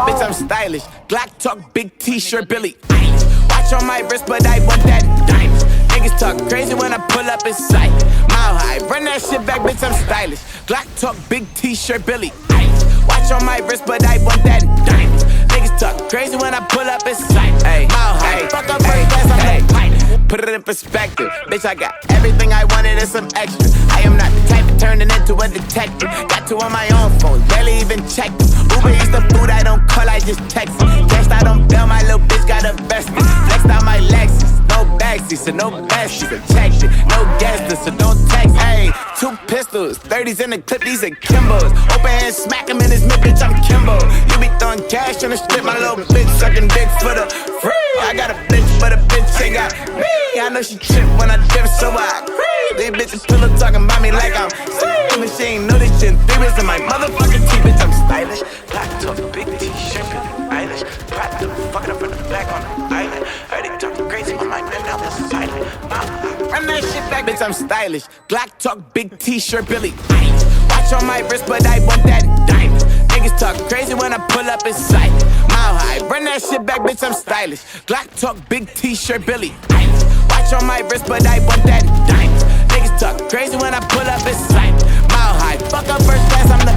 bitch, I'm stylish. Glock talk, big t-shirt, Billy Eilish. Watch on my wrist, but I want that diamond. Niggas talk crazy when I pull up in sight. Mile high, run that shit back, bitch, I'm stylish. Glock talk, big t-shirt, Billy Eilish. Watch on my wrist, but I want that diamond. Niggas talk crazy when I pull up in sight. Mile high, fuck up first class, I'm like put it in perspective, bitch, I got everything I wanted and some extra. I am not the type of turning into a detective. Got two on my own phone, barely even checked them. Uber Eats the food, I don't call, I just text them. Cashed out on bail, my little bitch got invested. Flexed out my Lexus, no backseat, so no besties. Checked it, no guesses, so don't text. Hey, 2 pistols, 30s in the clip, these are Kimbos. Open hand, smack him in his mid, bitch, I'm Kimbo. You be throwing cash on the strip, my little bitch sucking dick for the free. I got a bitch, but a bitch ain't got me. I know she trip when I dip, so I agree. These bitches pillow talking about me like I'm sick. And she ain't know this shit in 3 weeks in my motherfucking teeth, bitch, I'm stylish. Black top, big t-shirt, Billie Eilish. Pride to fuck it up in the back on the island. Heard they talking crazy on my man, now they're silent. Run that shit back, bitch, I'm stylish. Black talk, big t-shirt, Billie Eilish. Watch on my wrist, but I want that diamond. Niggas talk crazy when I pull up in sight. Mile high, run that shit back, bitch, I'm stylish. Glock talk, big t-shirt, Billie Eilish. Watch on my wrist, but I want that diamond. Niggas talk crazy when I pull up in sight. Mile high, fuck up first class, I'm the